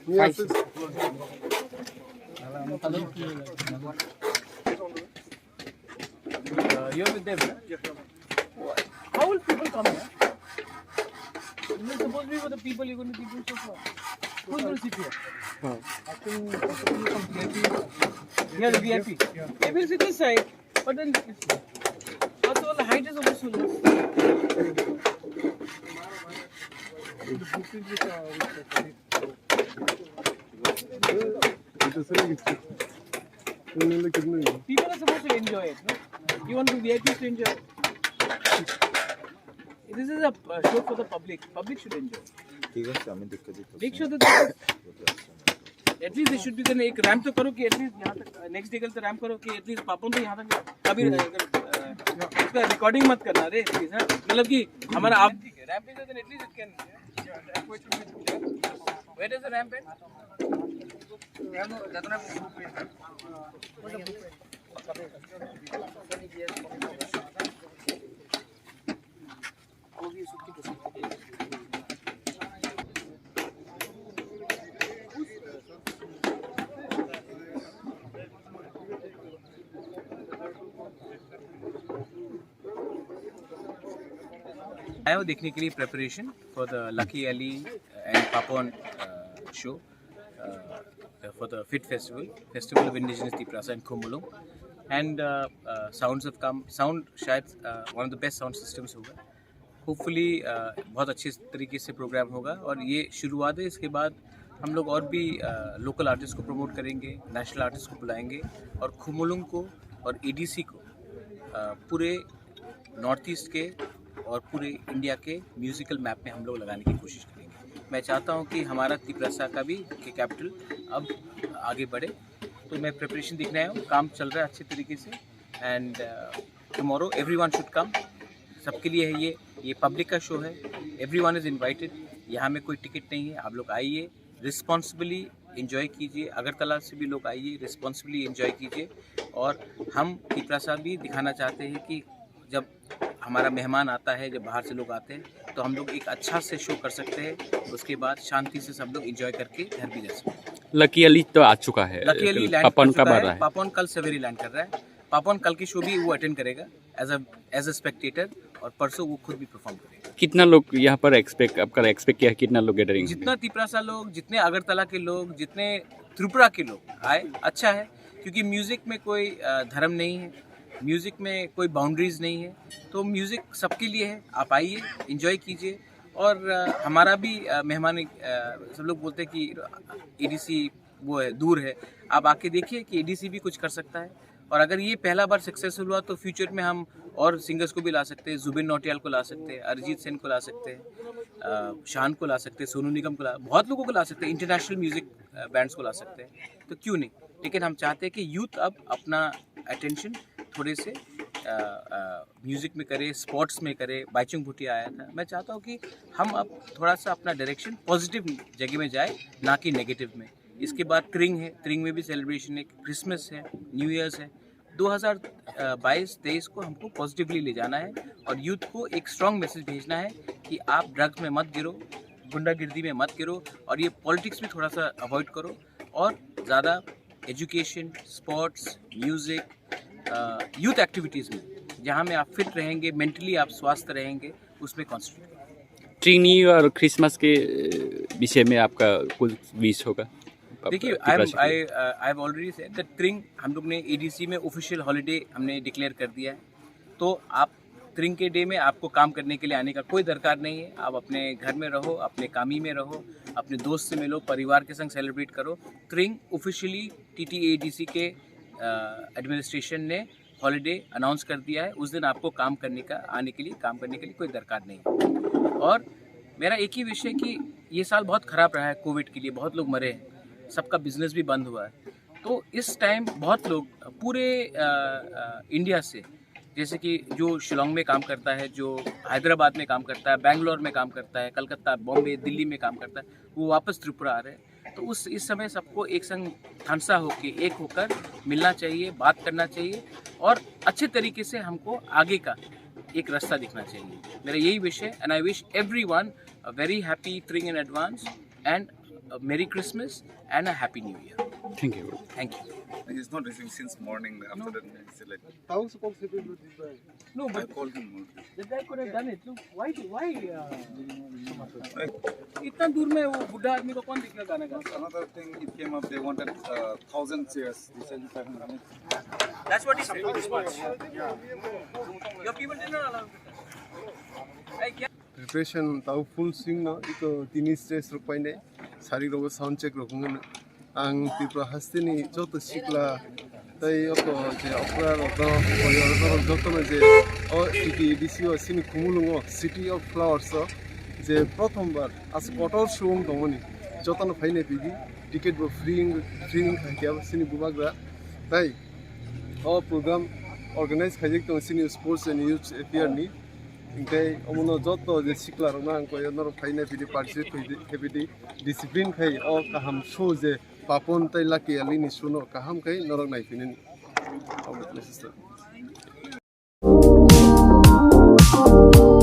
Yes. You're with them, huh? How will people come here? You're supposed to be for the people you're going to keep doing so far. Who's going to sit here? I think possibly some VIP. Yeah, the VIP. Yeah. They will sit this side, but then also the height is also so less. People are supposed to enjoy it, no? You want to VIPs to enjoy it. This is a show for the public. Public should enjoy. Make sure that at least there should be then एक ramp तो करो कि at least यहाँ तक next day कल तो ramp करो कि at least पापों तो यहाँ तक कभी इसका रिकॉर्डिंग मत करना रे प्लीज हाँ मतलब कि हमारा आप ramp is then at least it can where does the ramp end? आया वो देखने के लिए preparation for the Lucky Ali and Papon show for the fit festival of indigenous Tiprasa and Khumulwng and sounds of come sound शायद one of the best sound systems होगा hopefully बहुत अच्छे तरीके से प्रोग्राम होगा और ये शुरुआत है। इसके बाद हम लोग और भी लोकल आर्टिस्ट को प्रमोट करेंगे, नेशनल आर्टिस्ट को बुलाएंगे और खुमुलुंग को और एडीसी को पूरे नॉर्थ ईस्ट के और पूरे इंडिया के म्यूज़िकल मैप में हम लोग लगाने की कोशिश करेंगे। मैं चाहता हूं कि हमारा तिप्रासा का भी कैपिटल अब आगे बढ़े, तो मैं प्रिपरेशन देखने आया हूँ, काम चल रहा है अच्छे तरीके से and tomorrow everyone should come. सबके लिए है ये पब्लिक का शो है, एवरीवन इज़ इनवाइटेड। यहाँ में कोई टिकट नहीं है, आप लोग आइए, रिस्पॉन्सिबली एंजॉय कीजिए। अगरतला से भी लोग आइए, रिस्पॉन्सिबली एंजॉय कीजिए। और हम तिप्रासा भी दिखाना चाहते हैं कि जब हमारा मेहमान आता है, जब बाहर से लोग आते हैं, तो हम लोग एक अच्छा से शो कर सकते हैं। उसके बाद शांति से सब लोग एंजॉय करके घर भी जा सकते हैं। लकी अली तो आ चुका है, लकी अली लैंड कर चुका है। पापोन कल सवेरे लैंड कर रहा है। पापोन कल की शो भी वो अटेंड करेगा एज अ स्पेक्टेटर और परसों वो खुद भी परफॉर्म करेगा। कितना लोग यहाँ पर एक्सपेक्ट किया है? कितना लोग गैदरिंग? जितना तिप्रासा लोग, जितने अगरतला के लोग, जितने त्रिपुरा के लोग आए, अच्छा है। क्योंकि म्यूज़िक में कोई धर्म नहीं है, म्यूज़िक में कोई बाउंड्रीज़ नहीं है, तो म्यूज़िक सबके लिए है। आप आइए, एंजॉय कीजिए। और हमारा भी मेहमान सब लोग बोलते हैं कि एडीसी वो है, दूर है। आप आके देखिए कि एडीसी भी कुछ कर सकता है। और अगर ये पहला बार सक्सेसफुल हुआ तो फ्यूचर में हम और सिंगर्स को भी ला सकते हैं। जुबिन नौटियाल को ला सकते हैं, अरिजीत सिंह को ला सकते हैं, शान को ला सकते हैं, सोनू निगम को बहुत लोगों को ला सकते हैं, इंटरनेशनल म्यूज़िक बैंड्स को ला सकते हैं, तो क्यों नहीं। लेकिन हम चाहते हैं कि यूथ अब अपना अटेंशन थोड़े से म्यूज़िक में करे, स्पोर्ट्स में करे। बाइचुंग भूटिया आया था। मैं चाहता हूँ कि हम अब थोड़ा सा अपना डायरेक्शन पॉजिटिव जगह में जाए, ना कि नेगेटिव में। इसके बाद त्रिंग है, त्रिंग में भी सेलिब्रेशन है, क्रिसमस है, न्यू ईयर्स है। 2022-23 को हमको पॉजिटिवली ले जाना है और यूथ को एक स्ट्रॉन्ग मैसेज भेजना है कि आप ड्रग्स में मत गिरो, गुंडागिर्दी में मत गिरो और ये पॉलिटिक्स भी थोड़ा सा अवॉइड करो और ज़्यादा education, sports, music, youth activities में, जहाँ में आप फिट रहेंगे, मेंटली आप स्वस्थ रहेंगे, उसमें कॉन्सेंट्रेट करें। ट्रिनी और क्रिसमस के विषय में आपका कुछ विश होगा? देखिए, I have already said that Tring हम लोग ने एडीसी में ऑफिशियल हॉलीडे हमने डिक्लेयर कर दिया है। तो आप त्रिंग के डे में आपको काम करने के लिए आने का कोई दरकार नहीं है। आप अपने घर में रहो, अपने कामी में रहो, अपने दोस्त से मिलो, परिवार के संग सेलिब्रेट करो। त्रिंग ऑफिशियली टीटीएडीसी के एडमिनिस्ट्रेशन ने हॉलीडे अनाउंस कर दिया है। उस दिन आपको काम करने के लिए कोई दरकार नहीं है। और मेरा एक ही विषय कि ये साल बहुत ख़राब रहा है कोविड के लिए, बहुत लोग मरे हैं, सबका बिजनेस भी बंद हुआ है। तो इस टाइम बहुत लोग पूरे इंडिया से, जैसे कि जो शिलोंग में काम करता है, जो हैदराबाद में काम करता है, बेंगलोर में काम करता है, कलकत्ता, बॉम्बे, दिल्ली में काम करता है, वो वापस त्रिपुरा आ रहे हैं। तो इस समय सबको एक संग हंसा होकर, एक होकर मिलना चाहिए, बात करना चाहिए और अच्छे तरीके से हमको आगे का एक रास्ता दिखना चाहिए। मेरा यही विश है and I wish everyone a very happy Tring in advance and a Merry Christmas and a Happy New Year. Thank you. Thank you. He's not receiving since morning. After that, he said like, No, I but called him. the guy could have done it. Look, why? इतना दूर में वो बुढ़ा आदमी को कौन दिखला गाना गा? Another thing, it came up. They wanted 1,000 chairs. He said 500. That's what he said. This much. Your people did not allow it. Hey, क्या? Preparation tahu full swing na ito tinis stress rupai ne sari robo sound check rokungan ang tipra hastini joto sikla tai oko je opera roto oyor joto na je o city dc o sini kumulungo city of flowers je prothom bar as kotor showung dongoni joto na phaine pigi ticket bo free khakia sini bubagra tai o program organize khajik tong sini sports and youth appear ni इंकाय अमनो जतो जे सिक्ला रना अंको यनर फाइने बिदि participate हेबिदि discipline खाय अ काहाम show जे पापन तै Laki आलिनि सुनो काहाम खाय नरक नायफिननि अ